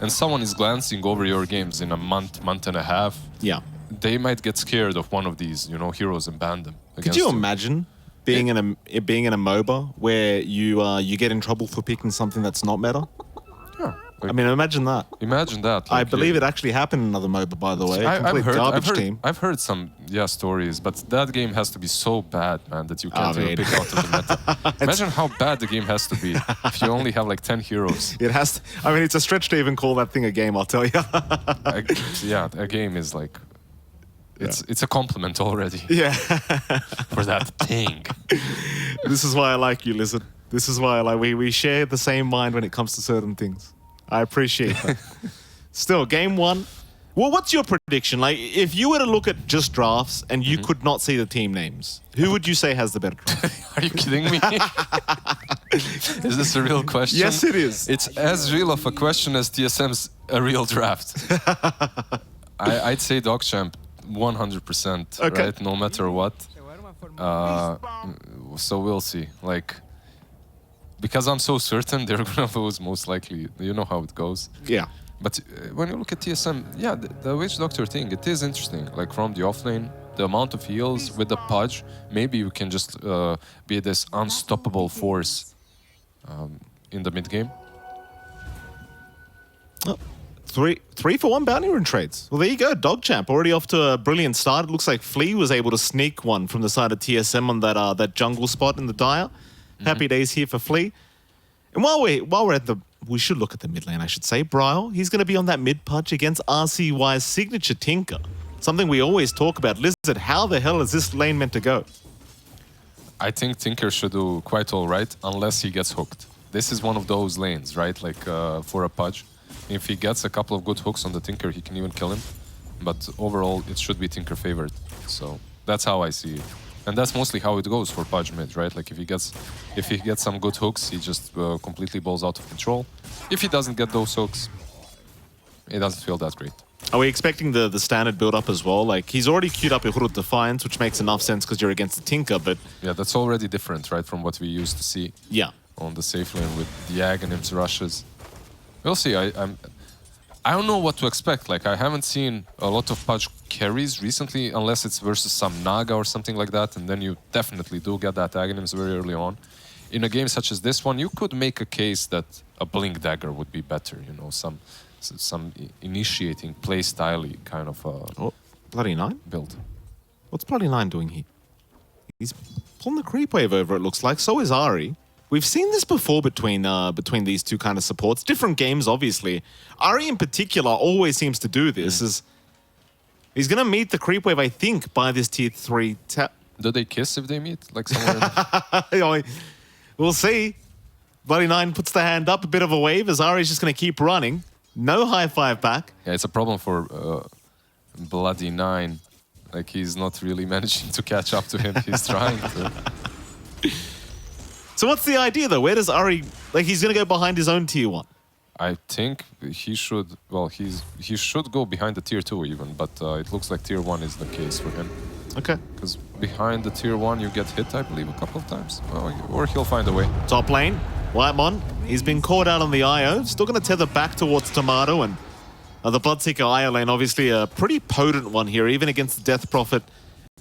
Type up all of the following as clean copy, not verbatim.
and someone is glancing over your games in a month and a half, they might get scared of one of these, heroes and ban them. Could you imagine being in a MOBA where you get in trouble for picking something that's not meta? Yeah. I mean, imagine that. Imagine that. I believe it actually happened in another MOBA, by the way. I've heard some stories, but that game has to be so bad, man, that you can't even pick out of the meta. Imagine how bad the game has to be if you only have like 10 heroes. It has to, I mean, it's a stretch to even call that thing a game, I'll tell you. A game is like, it's a compliment already. Yeah. For that thing. This is why I like you, Lizard. This is why I like we share the same mind when it comes to certain things. I appreciate that. Still, game one. Well, what's your prediction? Like, if you were to look at just drafts and you could not see the team names, who would you say has the better draft? Are you kidding me? Is this a real question? Yes, it is. It's as real of a question as TSM's a real draft. I'd say DogChamp 100%, right? No matter what. So we'll see. Like, because I'm so certain they're going to lose, most likely. You know how it goes. Yeah. But when you look at TSM, the Witch Doctor thing, it is interesting. Like, from the offlane, the amount of heals with the Pudge, maybe you can just be this unstoppable force in the mid-game. Oh, three for one bounty rune trades. Well, there you go. DogChamp already off to a brilliant start. It looks like Flea was able to sneak one from the side of TSM on that jungle spot in the Dire. Happy days here for Flea. And while we're at we should look at the mid lane, I should say. Bryle, he's going to be on that mid Pudge against RCY's signature Tinker. Something we always talk about. Lizard, how the hell is this lane meant to go? I think Tinker should do quite all right, unless he gets hooked. This is one of those lanes, right? Like, for a Pudge. If he gets a couple of good hooks on the Tinker, he can even kill him. But overall, it should be Tinker favored. So that's how I see it. And that's mostly how it goes for Pudge mid, right? Like, if he gets some good hooks, he just completely balls out of control. If he doesn't get those hooks, it doesn't feel that great. Are we expecting the standard build-up as well? Like, he's already queued up Ihurut Defiance, which makes enough sense because you're against the Tinker, but... Yeah, that's already different, right, from what we used to see on the safe lane with the Aghanim's rushes. We'll see. I don't know what to expect. Like, I haven't seen a lot of Pudge carries recently, unless it's versus some Naga or something like that, and then you definitely do get that Aghanims very early on. In a game such as this one, you could make a case that a Blink Dagger would be better, some initiating play-style kind of Bloody Nine? build. What's Bloody Nine doing here? He's pulling the creep wave over, it looks like. So is Ari. We've seen this before between these two kind of supports. Different games, obviously. Ari in particular always seems to do this. He's going to meet the creep wave, I think, by this tier 3 tap. Do they kiss if they meet? Like, somewhere We'll see. Bloody Nine puts the hand up, a bit of a wave, as Ari's just going to keep running. No high five back. Yeah, it's a problem for Bloody Nine. Like, he's not really managing to catch up to him. He's trying to. So what's the idea, though? Where does Ari... Like, he's going to go behind his own tier 1. I think he should... Well, he should go behind the tier 2 even, but it looks like tier 1 is the case for him. Okay. Because behind the tier 1, you get hit, I believe, a couple of times. Or he'll find a way. Top lane, Whitemon. He's been caught out on the IO. Still going to tether back towards Tomato. And the Bloodseeker IO lane, obviously a pretty potent one here, even against the Death Prophet.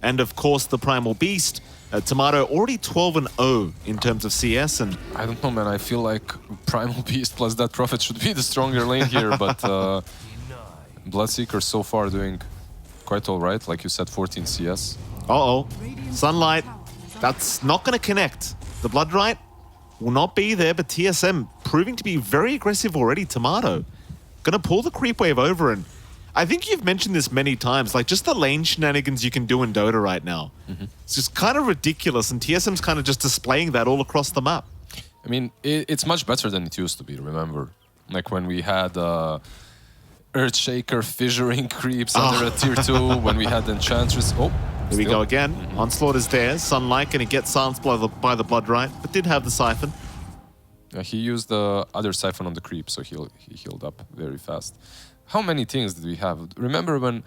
And, of course, the Primal Beast. Tomato already 12-0 in terms of CS. And I don't know, man. I feel like Primal Beast plus that Prophet should be the stronger lane here. But Bloodseeker so far doing quite all right. Like you said, 14 CS. Uh-oh. Sunlight. That's not going to connect. The Blood Right will not be there, but TSM proving to be very aggressive already. Tomato going to pull the creep wave over, and I think you've mentioned this many times, like just the lane shenanigans you can do in Dota right now. It's just kind of ridiculous, and TSM's kind of just displaying that all across the map. I mean, it's much better than it used to be, remember? Like when we had Earthshaker fissuring creeps under a tier 2, when we had Enchantress. Oh, here we go again. Onslaught is there. Sunlight going to get silenced by the Blood Right, but did have the Siphon. He used the other Siphon on the creep, so he healed up very fast. How many things did we have? Remember when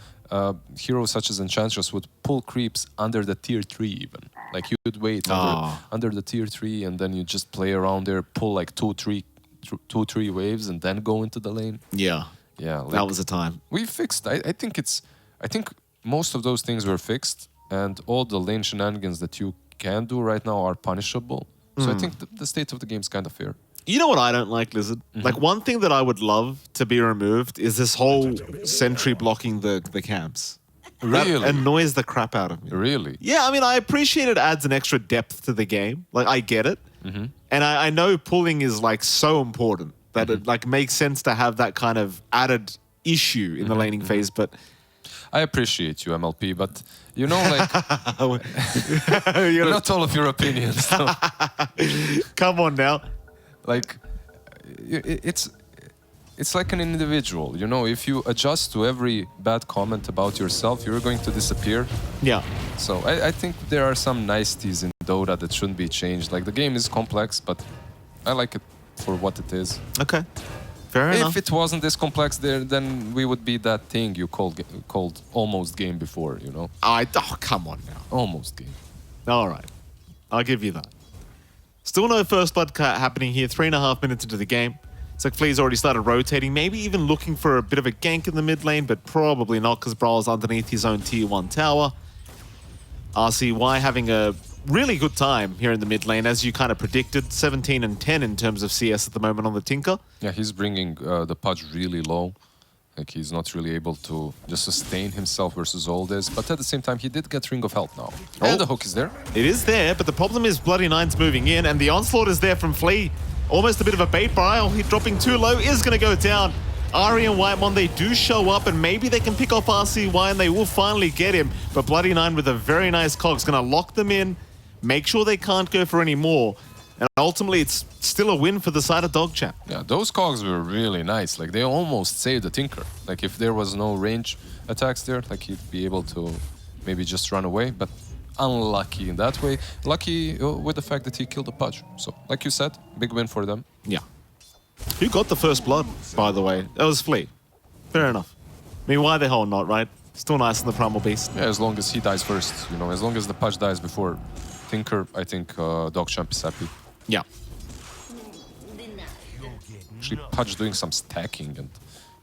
heroes such as Enchantress would pull creeps under the tier 3 even? Like you'd wait under the tier 3 and then you just play around there, pull like 2-3 2-3 waves and then go into the lane. Yeah. Yeah, like, that was the time. We fixed. I think most of those things were fixed, and all the lane shenanigans that you can do right now are punishable. So I think the state of the game is kind of fair. You know what I don't like, Lizard? Like, one thing that I would love to be removed is this whole sentry blocking the camps. Really? That annoys the crap out of me. Really? Yeah, I mean, I appreciate it adds an extra depth to the game. Like, I get it. And I know pulling is, like, so important that it, like, makes sense to have that kind of added issue in the laning phase, but... I appreciate you, MLP, but, you know, like... not all of your opinions. So. Come on now. Like, it's like an individual, you know, if you adjust to every bad comment about yourself, you're going to disappear. Yeah. So I think there are some niceties in Dota that shouldn't be changed. Like, the game is complex, but I like it for what it is. Okay. Fair enough. If it wasn't this complex, then we would be that thing you called almost game before, you know? Oh, come on now. Almost game. All right. I'll give you that. Still no first blood happening here. 3.5 minutes into the game. It's like Flea's already started rotating, maybe even looking for a bit of a gank in the mid lane, but probably not because Brawl's underneath his own tier 1 tower. RCY having a really good time here in the mid lane, as you kind of predicted. 17 and 10 in terms of CS at the moment on the Tinker. Yeah, he's bringing the Pudge really low. Like, he's not really able to just sustain himself versus all this. But at the same time, he did get Ring of Health now. And the hook is there. It is there, but the problem is Bloody Nine's moving in, and the onslaught is there from Flea. Almost a bit of a bait brile. He dropping too low is going to go down. Ari and Whitemon, they do show up, and maybe they can pick off RCY, and they will finally get him. But Bloody Nine with a very nice cog is going to lock them in, make sure they can't go for any more. And ultimately, it's still a win for the side of DogChamp. Yeah, those cogs were really nice. Like, they almost saved the Tinker. Like, if there was no range attacks there, like, he'd be able to maybe just run away. But unlucky in that way. Lucky with the fact that he killed the Pudge. So, like you said, big win for them. Yeah. Who got the first blood, by the way? That was Flea. Fair enough. I mean, why the hell not, right? Still nice in the Primal Beast. Yeah, as long as he dies first. You know, as long as the Pudge dies before Tinker, I think DogChamp is happy. Yeah. Actually, Pudge doing some stacking, and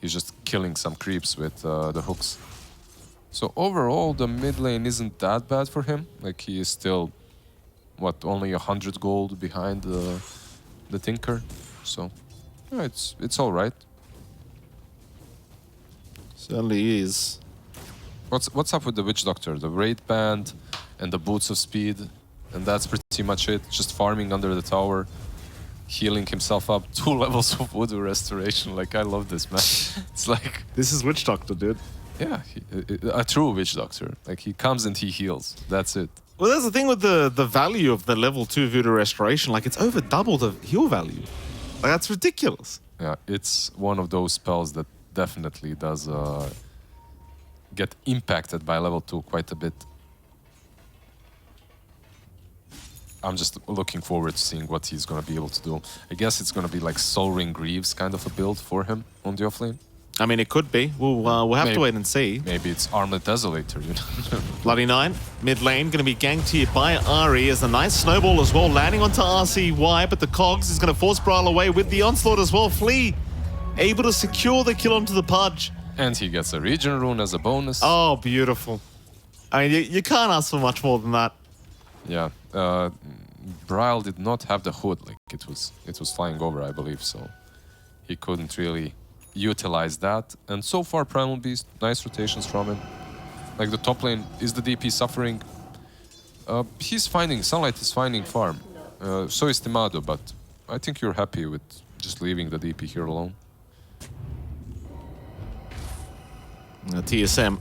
he's just killing some creeps with the hooks. So overall, the mid lane isn't that bad for him. Like, he is still, what, only 100 gold behind the Tinker. So, yeah, it's all right. Certainly is. What's up with the Witch Doctor? The Raid Band and the Boots of Speed, and that's pretty much it. Just farming under the tower, healing himself up. 2 levels of Voodoo Restoration. Like, I love this, man. It's like... This is Witch Doctor, dude. Yeah, a true Witch Doctor. Like, he comes and he heals. That's it. Well, that's the thing with the value of the level 2 Voodoo Restoration. Like, it's over double the heal value. Like, that's ridiculous. Yeah, it's one of those spells that definitely does get impacted by level 2 quite a bit. I'm just looking forward to seeing what he's going to be able to do. I guess it's going to be like Soul Ring Greaves kind of a build for him on the offlane. I mean, it could be. We'll have to wait and see. Maybe it's Armlet Desolator, you know. Bloody Nine, mid lane, going to be ganked here by Ari as a nice snowball as well, landing onto RCY, but the Cogs is going to force Brawl away with the onslaught as well. Flea able to secure the kill onto the Pudge. And he gets a Regen Rune as a bonus. Oh, beautiful. I mean, you can't ask for much more than that. Yeah. Braille did not have the hood. Like, it was flying over, I believe, so he couldn't really utilize that. And so far, Primal Beast, nice rotations from him. Like, the top lane, is the DP suffering? He's finding, Sunlight is finding farm. So is Timado, but I think you're happy with just leaving the DP here alone. TSM.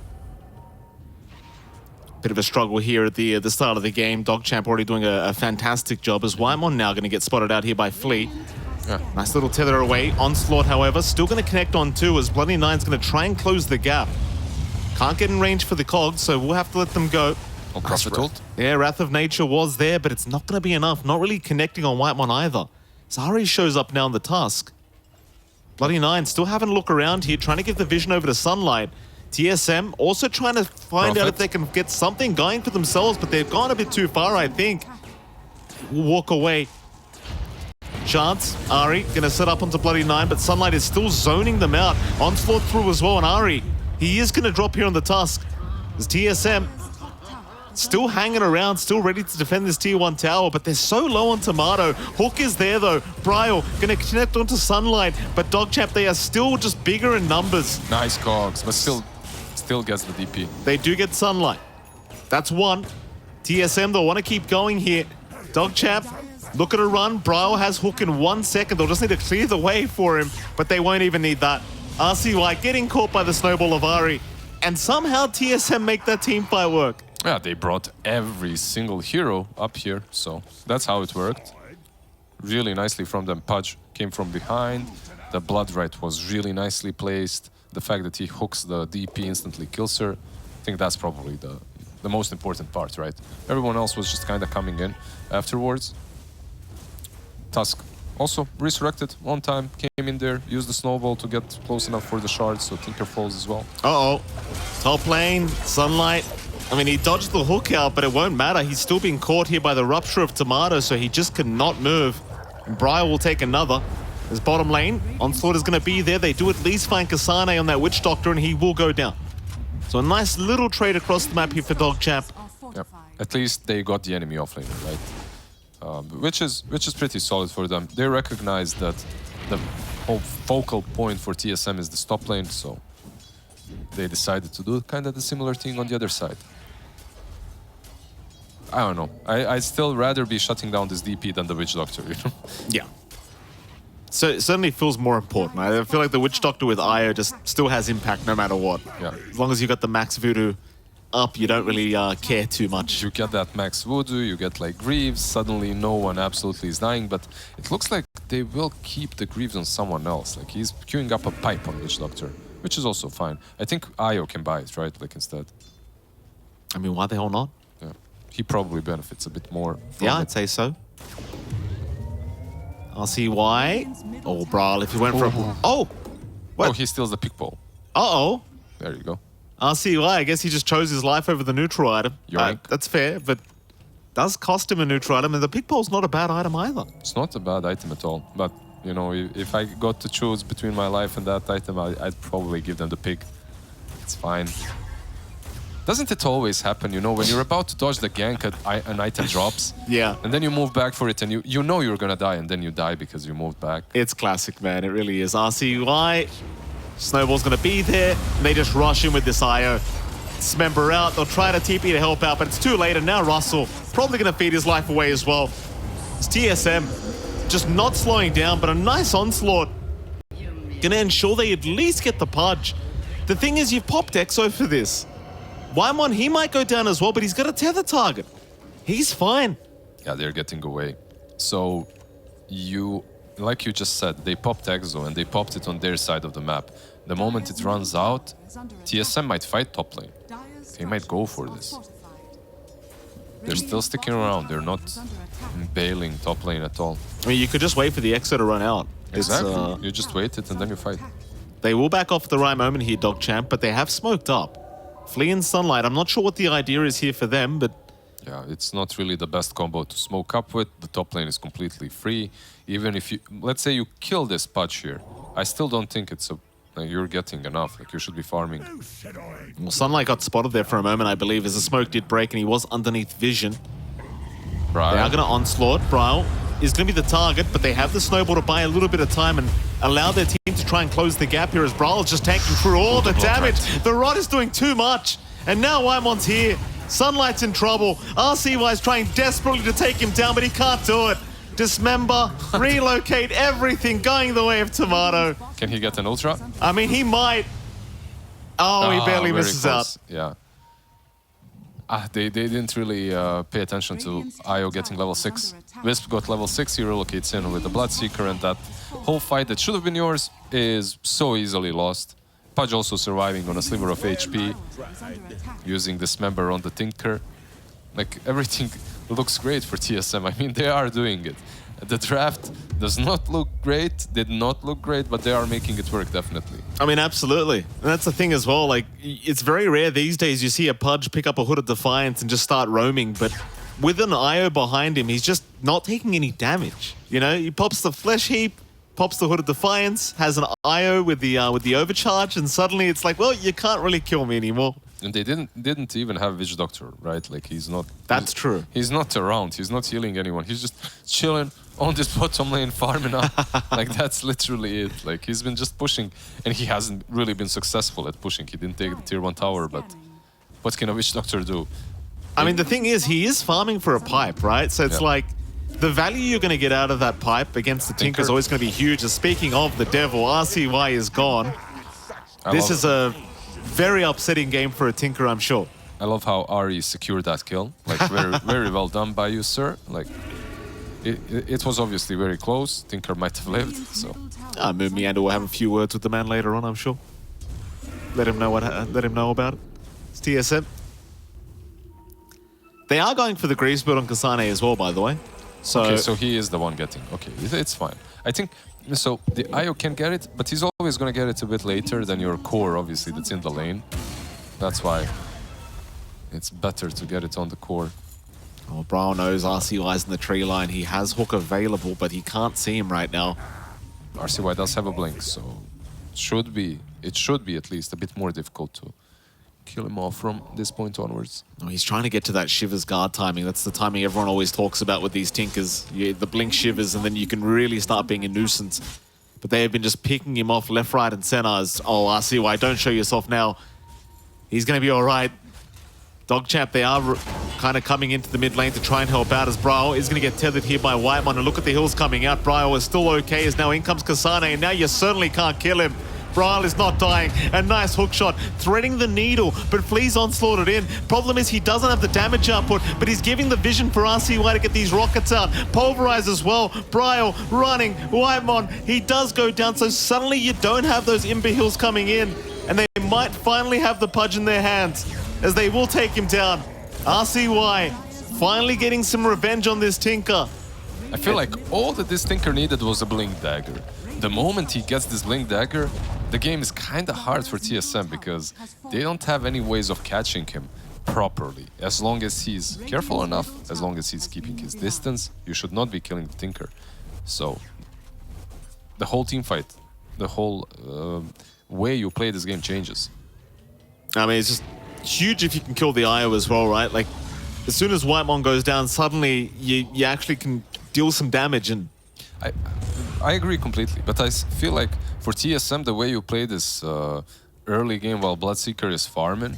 Bit of a struggle here at the start of the game. DogChamp already doing a fantastic job as Whitemon now going to get spotted out here by Flea. Yeah. Nice little tether away. Onslaught, however, still going to connect on 2 as Bloody Nine's going to try and close the gap. Can't get in range for the Cogs, so we'll have to let them go. On Prophet ult. Yeah, Wrath of Nature was there, but it's not going to be enough. Not really connecting on Whitemon either. Zari shows up now in the task. Bloody Nine still having a look around here, trying to give the vision over to Sunlight. TSM also trying to find out if they can get something going for themselves, but they've gone a bit too far, I think. We'll walk away. chance. Ari gonna set up onto Bloody 9, but Sunlight is still zoning them out. Onslaught through as well, and Ari, he is gonna drop here on the Tusk. There's TSM still hanging around, still ready to defend this tier 1 tower, but they're so low on Tomato. Hook is there though. Bryle gonna connect onto Sunlight, but DogChamp, they are still just bigger in numbers. Nice cogs, but still gets the DP. They do get Sunlight. That's one. TSM, they'll want to keep going here. DogChamp, look at a run. Bryle has Hook in 1 second. They'll just need to clear the way for him, but they won't even need that. RCY getting caught by the snowball of Ari, and somehow TSM make that team fight work. Yeah, they brought every single hero up here, so that's how it worked. Really nicely from them. Pudge came from behind. The Blood Right was really nicely placed. The fact that he hooks the DP instantly kills her. I think that's probably the most important part, right? Everyone else was just kind of coming in afterwards. Tusk also resurrected on time, came in there, used the snowball to get close enough for the shards, so Tinker falls as well. Uh-oh. Top lane, Sunlight. I mean, he dodged the hook out, but it won't matter. He's still being caught here by the rupture of Tomato, so he just cannot move. And Bryle will take another. His bottom lane, Onslaught is going to be there. They do at least find Kasane on that Witch Doctor, and he will go down. So a nice little trade across the map here for DogChamp. Yep. At least they got the enemy offlane, right? Which is pretty solid for them. They recognize that the whole focal point for TSM is the top lane, so they decided to do kind of the similar thing on the other side. I don't know. I'd still rather be shutting down this DP than the Witch Doctor, you know? Yeah. So it certainly feels more important. I feel like the Witch Doctor with Io just still has impact no matter what. Yeah. As long as you got the max voodoo up, you don't really care too much. You get that max voodoo, you get like Greaves, suddenly no one absolutely is dying, but it looks like they will keep the Greaves on someone else. Like he's queuing up a pipe on Witch Doctor, which is also fine. I think Io can buy it, right? Like instead. I mean, why the hell not? Yeah. He probably benefits a bit more from Yeah, it. I'd say so. I'll see why. Oh, Bryle, if he went for a... Oh! What? Oh, he steals the pick ball. Uh-oh. There you go. I'll see why. I guess he just chose his life over the neutral item. That's fair, but does cost him a neutral item, and the pick ball's not a bad item either. It's not a bad item at all, but you know, if I got to choose between my life and that item, I'd probably give them the pick. It's fine. Doesn't it always happen, you know, when you're about to dodge the gank, an item drops? Yeah. And then you move back for it, and you know you're gonna die, and then you die because you moved back. It's classic, man. It really is. RCY. Snowball's gonna be there, and they just rush in with this IO. Dismember out. They'll try to TP to help out, but it's too late, and now Russell probably gonna feed his life away as well. It's TSM just not slowing down, but a nice onslaught. Gonna ensure they at least get the Pudge. The thing is, you've popped Exo for this. Wymon, he might go down as well, but he's got a tether target. He's fine. Yeah, they're getting away. So like you just said, they popped Exo and they popped it on their side of the map. The moment it runs out, TSM might fight top lane. They might go for this. They're still sticking around. They're not bailing top lane at all. I mean, you could just wait for the Exo to run out. Exactly. You just wait it and then you fight. They will back off at the right moment here, DogChamp, but they have smoked up. Flea and Sunlight, I'm not sure what the idea is here for them, but... Yeah, it's not really the best combo to smoke up with. The top lane is completely free. Even if you... Let's say you kill this Pudge here. I still don't think it's you're getting enough. Like, you should be farming. Well, Sunlight got spotted there for a moment, I believe, as the smoke did break, and he was underneath vision. Bryle. They are going to onslaught. Bryle is going to be the target, but they have the snowball to buy a little bit of time and allow their team to try and close the gap here as Bryle is just tanking through all the damage. The rod is doing too much, and now Wymon's here. Sunlight's in trouble. RCY is trying desperately to take him down, but he can't do it. Dismember, relocate, everything going the way of Tomato. Can he get an ultra? I mean, he might. Oh, he barely misses out. Yeah. They didn't really pay attention to Io getting level 6. Wisp got level 6, he relocates in with the Bloodseeker, and that whole fight that should have been yours is so easily lost. Pudge also surviving on a sliver of HP, using Dismember on the Tinker. Like, everything looks great for TSM. I mean, they are doing it. The draft does not look great, did not look great, but they are making it work, definitely. I mean, absolutely. And that's the thing as well. Like, it's very rare these days you see a Pudge pick up a Hood of Defiance and just start roaming, but with an IO behind him, he's just not taking any damage. You know, he pops the Flesh Heap, pops the Hood of Defiance, has an IO with the overcharge, and suddenly it's like, well, you can't really kill me anymore. And they didn't even have Witch Doctor, right? Like he's not. That's true. He's not around. He's not healing anyone. He's just chilling on this bottom lane, farming up. Like that's literally it. Like he's been just pushing, and he hasn't really been successful at pushing. He didn't take the tier 1 tower, but what can a Witch Doctor do? I mean, the thing is, he is farming for a pipe, right? So it's like the value you're going to get out of that pipe against the Tinker is always going to be huge. And speaking of the devil, RCY is gone. This is a very upsetting game for a Tinker, I'm sure. I love how Ari secured that kill. Like very, very well done by you, sir. Like it was obviously very close. Tinker might have lived. So Meander will have a few words with the man later on, I'm sure. Let him know about it. It's TSM. They are going for the Greaves build on Kasane as well, by the way. So okay, so he is the one getting. Okay, it's fine. I think so. The IO can get it, but he's always going to get it a bit later than your core, obviously, that's in the lane. That's why it's better to get it on the core. Oh, Brawl knows RCY's in the tree line. He has Hook available, but he can't see him right now. RCY does have a blink, so it should be at least a bit more difficult to kill him off from this point onwards. Oh, he's trying to get to that Shivers guard timing. That's the timing everyone always talks about with these Tinkers. The blink Shivers, and then you can really start being a nuisance. But they have been just picking him off left, right, and center as, oh, RCY, don't show yourself now. He's going to be all right. DogChamp, they are kind of coming into the mid lane to try and help out as Brawl is going to get tethered here by Whitemon. And look at the hills coming out. Brawl is still okay as now in comes Kasane, and now you certainly can't kill him. Brawl is not dying. A nice hook shot, threading the needle, but Flea's onslaughted in. Problem is he doesn't have the damage output, but he's giving the vision for RCY to get these rockets out. Pulverize as well. Brawl running. Whitemon, he does go down, so suddenly you don't have those Imber Hills coming in, and they might finally have the Pudge in their hands, as they will take him down. RCY finally getting some revenge on this Tinker. I feel like all that this Tinker needed was a Blink Dagger. The moment he gets this Blink Dagger, the game is kind of hard for TSM because they don't have any ways of catching him properly. As long as he's careful enough, as long as he's keeping his distance, you should not be killing the Tinker. So the whole team fight, the whole way you play this game changes. I mean, it's just huge if you can kill the IO as well, right? Like, as soon as Whitemon goes down, suddenly you actually can deal some damage. And I agree completely, but I feel like for TSM, the way you play this early game while Bloodseeker is farming,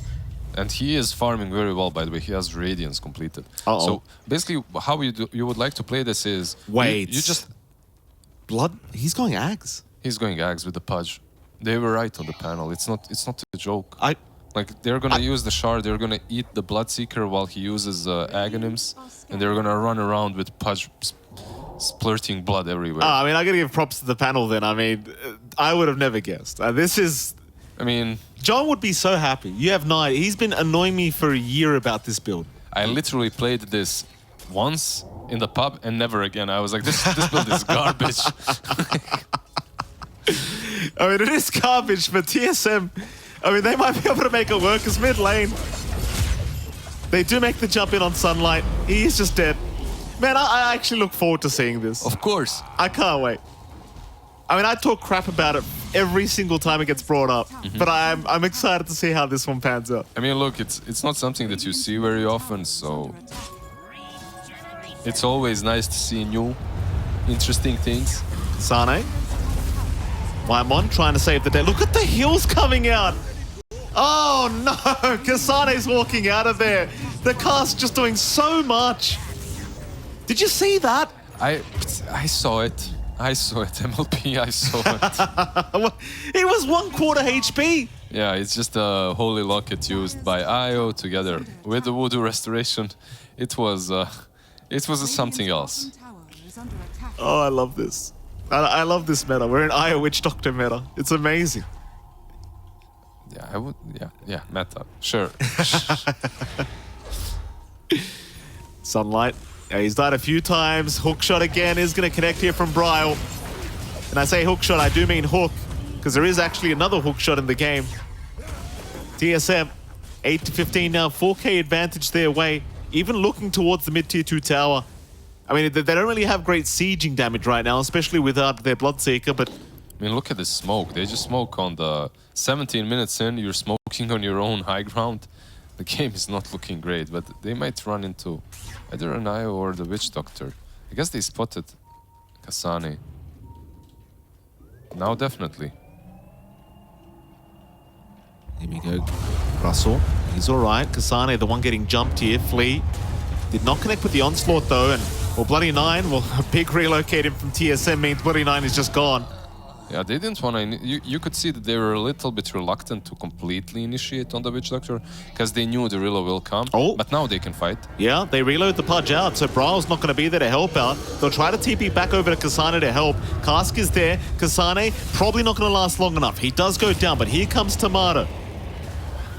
and he is farming very well, by the way, he has Radiance completed. So basically, how you would like to play this is... Wait. You just... Blood? He's going Ags. He's going Ags with the Pudge. They were right on the panel. It's not a joke. Like, they're gonna use the Shard, they're gonna eat the Bloodseeker while he uses Aghanims, and they're gonna run around with Pudge splurting blood everywhere. I mean, I gotta give props to the panel then. I mean, I would have never guessed. This is... I mean... John would be so happy. You have no idea. He's been annoying me for a year about this build. I literally played this once in the pub and never again. I was like, this build is garbage. I mean, it is garbage, but TSM... I mean, they might be able to make it work as mid lane. They do make the jump in on Sunlight. He is just dead. Man, I actually look forward to seeing this. Of course. I can't wait. I mean, I talk crap about it every single time it gets brought up, but I'm excited to see how this one pans out. I mean, look, it's not something that you see very often, so it's always nice to see new, interesting things. Sane. Whitemon trying to save the day. Look at the heals coming out. Oh no, Kasane's walking out of there. The cast just doing so much. Did you see that? I saw it. I saw it, MLP, I saw it. It was 1/4 HP. Yeah, it's just a holy locket used by IO together with the Voodoo Restoration. It was something else. Oh, I love this. I love this meta. We're in IO Witch Doctor meta. It's amazing. Yeah, I would. Yeah, meta. Sure. Sunlight. Yeah, he's died a few times. Hookshot again is going to connect here from Brawl. And I say hookshot, I do mean hook, because there is actually another hookshot in the game. TSM, 8-15 now, 4K advantage their way. even looking towards the mid-tier 2 tower. I mean, they don't really have great sieging damage right now, especially without their Bloodseeker, but... I mean, look at this smoke. They just smoke on the 17 minutes in, you're smoking on your own high ground. The game is not looking great, but they might run into either an IO or the Witch Doctor. I guess they spotted Kasane. Now definitely. Here we go. Russell, he's all right. Kasane, the one getting jumped here. Flea did not connect with the onslaught though, and well, Bloody Nine, well, a big relocate him from TSM means Bloody Nine is just gone. Yeah, they didn't want to... You could see that they were a little bit reluctant to completely initiate on the Witch Doctor because they knew the Rilla will come, but now they can fight. Yeah, they reload the Pudge out, so Brao's not going to be there to help out. They'll try to TP back over to Kasane to help. Cask is there. Kasane probably not going to last long enough. He does go down, but here comes Tomato.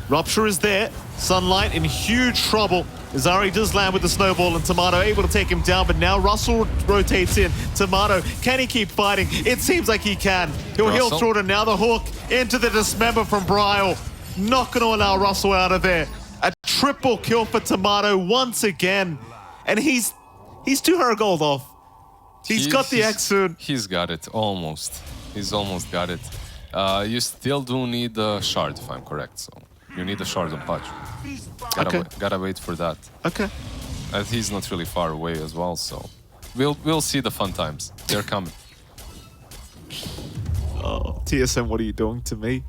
Rupture is there. Sunlight in huge trouble. Zari does land with the snowball and Tomato able to take him down, but now Russell rotates in. Tomato, can he keep fighting? It seems like he can. He'll heal through it, and now the hook into the dismember from Bryle. Not going to allow Russell out of there. A triple kill for Tomato once again. And he's 200 gold off. He's got the X soon. He's got it, almost. He's almost got it. You still do need a shard, if I'm correct, so... You need a shard on Pudge. Gotta wait for that. Okay. And he's not really far away as well, so we'll see the fun times. They're coming. Oh, TSM, what are you doing to me?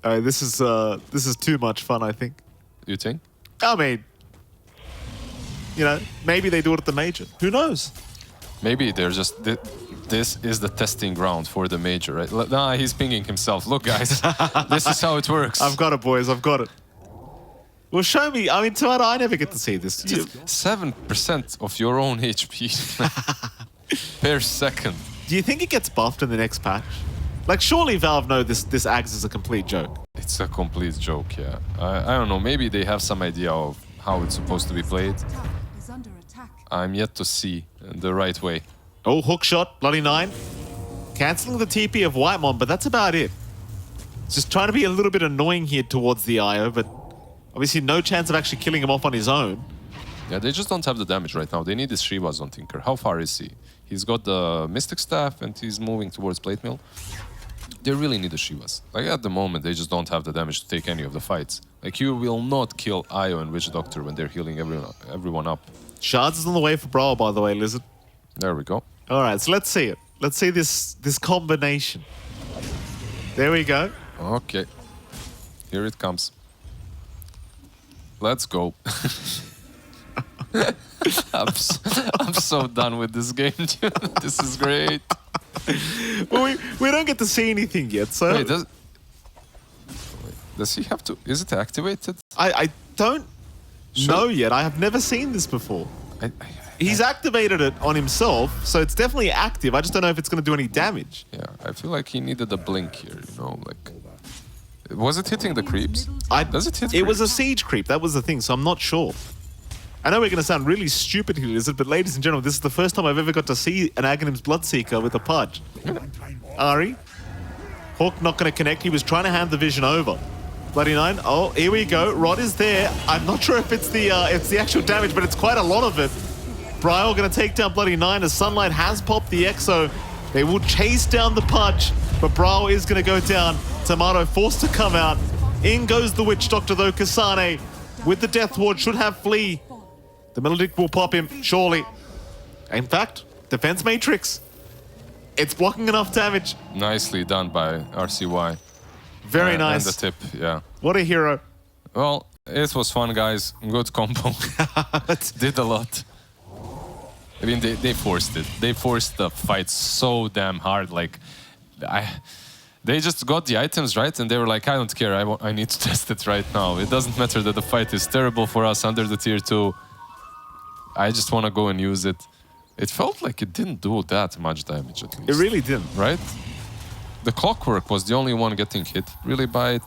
This is too much fun, I think. You think? I mean, you know, maybe they do it at the major. Who knows? Maybe they're just... This is the testing ground for the major, right? Nah, he's pinging himself. Look, guys, this is how it works. I've got it, boys. I've got it. Well, show me. I mean, Tomato, I never get to see this. 7% of your own HP per second. Do you think it gets buffed in the next patch? Like, surely Valve know this Ags is a complete joke. It's a complete joke, yeah. I don't know. Maybe they have some idea of how it's supposed to be played. I'm yet to see the right way. Oh, hook shot, Bloody Nine. Cancelling the TP of Whitemon, but that's about it. Just trying to be a little bit annoying here towards the IO, but obviously no chance of actually killing him off on his own. Yeah, they just don't have the damage right now. They need his Shivas on Tinker. How far is he? He's got the Mystic Staff and he's moving towards Plate Mill. They really need the Shivas. Like at the moment, they just don't have the damage to take any of the fights. Like you will not kill IO and Witch Doctor when they're healing everyone up. Shards is on the way for Brawl, by the way, Lizard. There we go. All right, so let's see it. Let's see this combination. There we go. Okay. Here it comes. Let's go. I'm so done with this game, dude. This is great. Well, we don't get to see anything yet, so... Wait, does he have to... Is it activated? I don't know yet. I have never seen this before. He's activated it on himself, so it's definitely active. I just don't know if it's going to do any damage. Yeah, I feel like he needed a blink here, you know, like... Was it hitting the creeps? Does it hit It was a siege creep, that was the thing, so I'm not sure. I know we're going to sound really stupid here, Lizard, but ladies and gentlemen, this is the first time I've ever got to see an Aghanim's Bloodseeker with a Pudge. Ari. Hawk not going to connect. He was trying to hand the vision over. Bloody Nine. Oh, here we go. Rod is there. I'm not sure if it's the actual damage, but it's quite a lot of it. Bryle going to take down Bloody Nine as Sunlight has popped the Exo. They will chase down the Pudge, but Bryle is going to go down. Tomato forced to come out. In goes the Witch Doctor, though. Kasane with the Death Ward should have Flea. The Melodic will pop him, surely. In fact, Defense Matrix. It's blocking enough damage. Nicely done by RCY. Very nice. And the tip, yeah. What a hero. Well, it was fun, guys. Good combo. Did a lot. I mean, they forced it. They forced the fight so damn hard. Like, they just got the items, right? And they were like, I don't care. I need to test it right now. It doesn't matter that the fight is terrible for us under the tier 2. I just want to go and use it. It felt like it didn't do that much damage, at least. It really didn't. Right? The Clockwork was the only one getting hit, really, by it.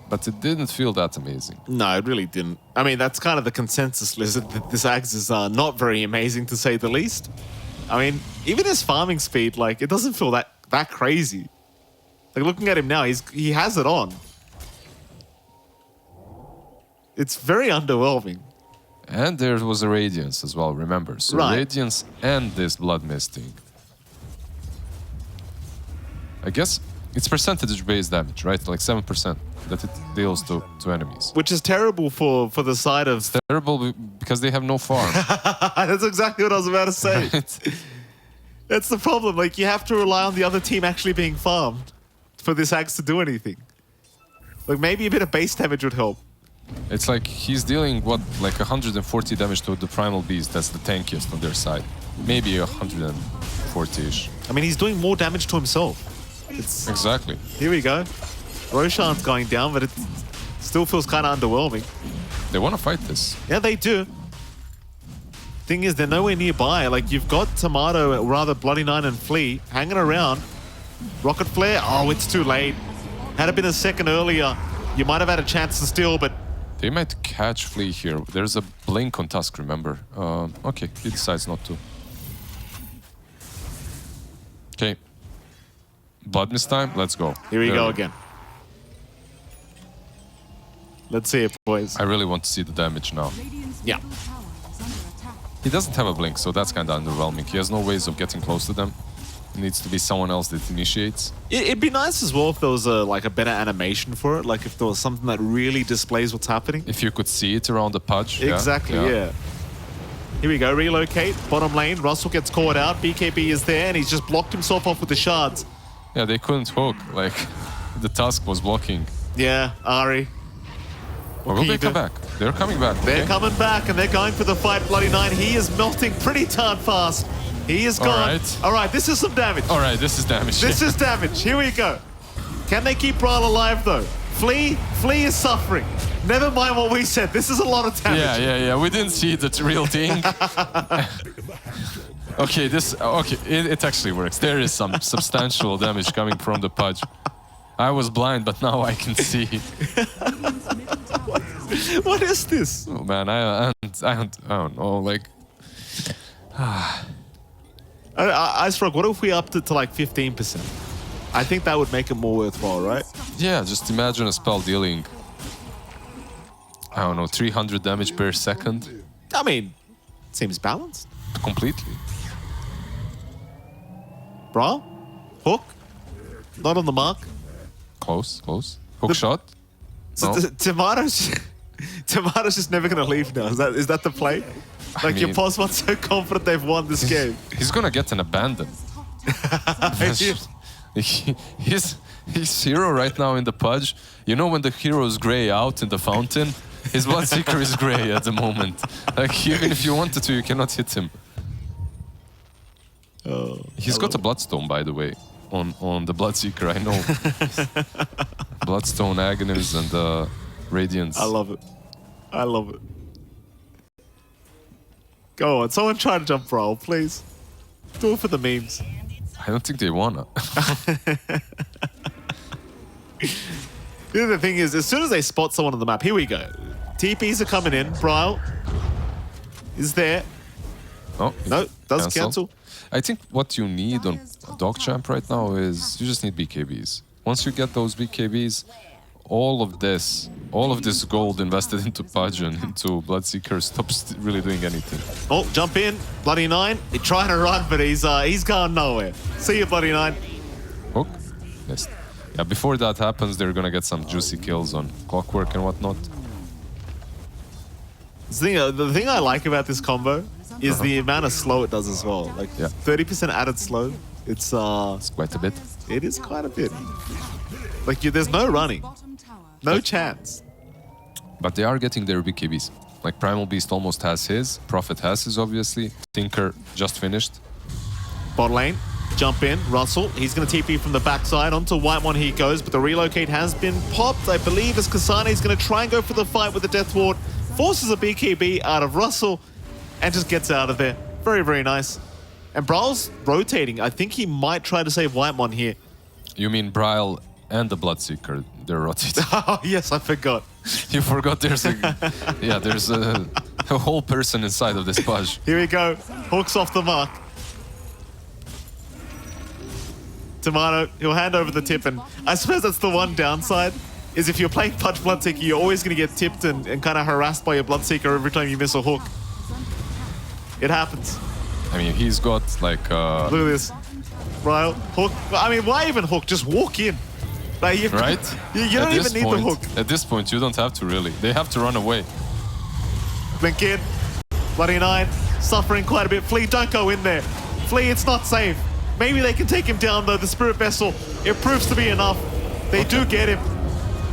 But it didn't feel that amazing. No, it really didn't. I mean, that's kind of the consensus, Lizard, that this Axe is not very amazing, to say the least. I mean, even his farming speed, like, it doesn't feel that crazy. Like, looking at him now, he has it on. It's very underwhelming. And there was a Radiance as well, remember. So Right. Radiance and this Blood Misting. I guess it's percentage-based damage, right? Like 7% that it deals to enemies. Which is terrible for the side of... Terrible because they have no farm. That's exactly what I was about to say. That's the problem. Like, you have to rely on the other team actually being farmed for this axe to do anything. Like, maybe a bit of base damage would help. It's like he's dealing, what, like 140 damage to the Primal Beast. That's the tankiest on their side. Maybe 140-ish. I mean, he's doing more damage to himself. It's... Exactly. Here we go. Roshan's going down, but it still feels kind of underwhelming. They want to fight this. Yeah, they do. Thing is, they're nowhere nearby. Like, you've got Tomato, or rather Bloody Nine and Flea, hanging around. Rocket Flare, oh, it's too late. Had it been a second earlier, you might have had a chance to steal, but... They might catch Flea here. There's a blink on Tusk, remember? Okay, he decides not to. Okay. Blood Mist time, let's go. Here we go again. Let's see it, boys. I really want to see the damage now. Yeah. He doesn't have a blink, so that's kind of underwhelming. He has no ways of getting close to them. It needs to be someone else that initiates. It'd be nice as well if there was a better animation for it. Like if there was something that really displays what's happening. If you could see it around the pudge. Exactly, yeah. Here we go, relocate, bottom lane. Russell gets caught out. BKB is there, and he's just blocked himself off with the shards. Yeah, they couldn't hook. Like, the Tusk was blocking. Yeah, Ari. Or will they come back? They're coming back. They're coming back, and they're going for the fight. Bloody Nine, he is melting pretty darn fast. He is gone. All right, this is some damage. All right, this is damage. This is damage. Here we go. Can they keep Brawl alive, though? Flea is suffering. Never mind what we said. This is a lot of damage. Yeah. We didn't see the real thing. Okay, it actually works. There is some substantial damage coming from the pudge. I was blind, but now I can see. What is this? Oh man, I don't know. Like, Ice Rock, what if we upped it to like 15%? I think that would make it more worthwhile, right? Yeah, just imagine a spell dealing, I don't know, 300 damage per second. I mean, seems balanced. Completely. Bro? Hook? Not on the mark? Close. Hook shot? So No. Tomato's just never going to leave now. Is that the play? Like, your Posmon's so confident they've won this game. He's gonna get an abandon. He's hero right now in the pudge. You know when the heroes gray out in the fountain? His Bloodseeker is gray at the moment. Like, even if you wanted to, you cannot hit him. Oh, He's got a Bloodstone, by the way, on the Bloodseeker, I know. Bloodstone, Aghanims, and Radiance. I love it. Go on, someone try to jump Brawl, please. Do it for the memes. I don't think they wanna. The other thing is, as soon as they spot someone on the map, here we go. TPs are coming in. Brawl is there. Oh, No, does cancel. I think what you need on DogChamp right now is you just need BKBs. Once you get those BKBs, all of this gold invested into Pudge and into Bloodseeker stops really doing anything. Oh, jump in. Bloody Nine. He's trying to run, but he's gone nowhere. See you, Bloody Nine. Hook? Yes. Yeah, before that happens, they're gonna get some juicy kills on Clockwork and whatnot. The thing I like about this combo is the amount of slow it does as well. Like 30% added slow. It's quite a bit. It is quite a bit. Like there's no running. No chance. But they are getting their BKBs. Like Primal Beast almost has his, Prophet has his obviously, Tinker just finished. Bot lane, jump in, Russell. He's going to TP from the backside onto White One he goes, but the relocate has been popped, I believe, as Kasane is going to try and go for the fight with the Death Ward. Forces a BKB out of Russell and just gets out of there. Very, very nice. And Brawl's rotating. I think he might try to save White One here. You mean Braille and the Bloodseeker, they're rotating. Oh, yes, I forgot. You forgot there's a whole person inside of this Pudge. Here we go. Hooks off the mark. Tomato, he'll hand over the tip, and I suppose that's the one downside. is if you're playing Pudge Bloodseeker, you're always going to get tipped and kind of harassed by your Bloodseeker every time you miss a hook. It happens. I mean, he's got like... Look at this. Right, hook. I mean, why even hook? Just walk in. Like, right? You don't even need the hook. At this point, you don't have to really. They have to run away. Blink in. Bloody 9. Suffering quite a bit. Flea, don't go in there. Flea, it's not safe. Maybe they can take him down though. The Spirit Vessel, it proves to be enough. They do get him.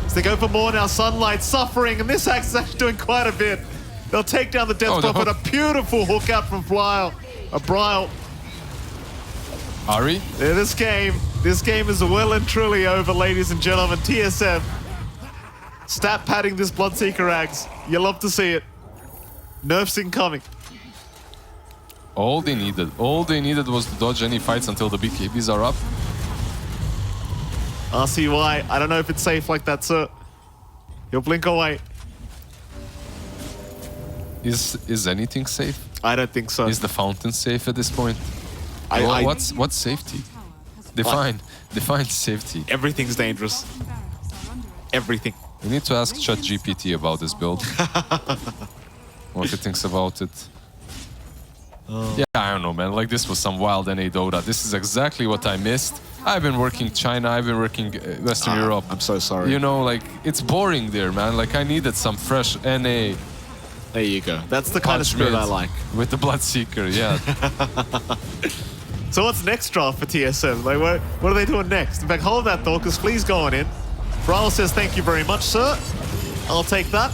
So they go for more now. Sunlight suffering, and this axe is actually doing quite a bit. They'll take down the Death Spot, but a beautiful hook out from Flyle. A Bryle. Ari? Yeah, this game is well and truly over, ladies and gentlemen. TSM. Stat padding this Bloodseeker axe. You love to see it. Nerfs incoming. All they needed was to dodge any fights until the BKBs are up. RCY, I don't know if it's safe like that, sir. He'll blink away. Is anything safe? I don't think so. Is the fountain safe at this point? What's safety? Define safety. Everything's dangerous. Everything. We need to ask ChatGPT about this build. What he thinks about it. Yeah, I don't know, man. Like, this was some wild NA Dota. This is exactly what I missed. I've been working China, I've been working Western Europe. I'm so sorry. You know, like, it's boring there, man. Like, I needed some fresh NA. There you go. That's the kind of spirit I like. With the Bloodseeker, yeah. So what's next draft for TSM? Like, what are they doing next? In fact, hold that thought, because Flea's going in. Bryle says, thank you very much, sir. I'll take that.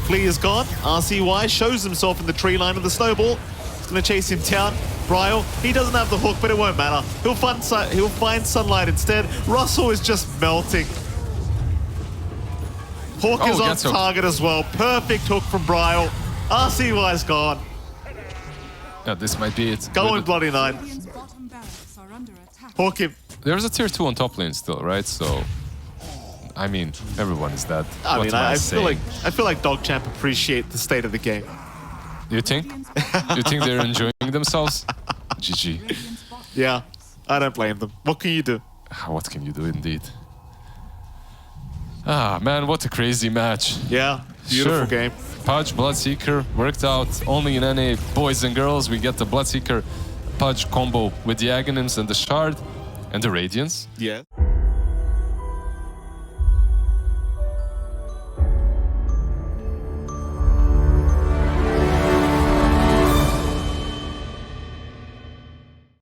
Flea is gone. RCY shows himself in the tree line of the snowball. He's going to chase him down. Bryle, he doesn't have the hook, but it won't matter. He'll find sunlight instead. Russell is just melting. Hawk is on target as well. Perfect hook from Bryle. RCY's gone. Yeah, this might be it. Go on, Bloody 9. Hawk him. There's a tier 2 on top lane still, right? So, I mean, everyone is dead. I feel like DogChamp appreciate the state of the game. You think? You think they're enjoying themselves? GG. Yeah, I don't blame them. What can you do? What can you do, indeed? Ah, man, what a crazy match. Yeah, beautiful game. Pudge, Bloodseeker, worked out only in NA. Boys and girls, we get the Bloodseeker Pudge combo with the Aghanims and the Shard and the Radiance. Yeah.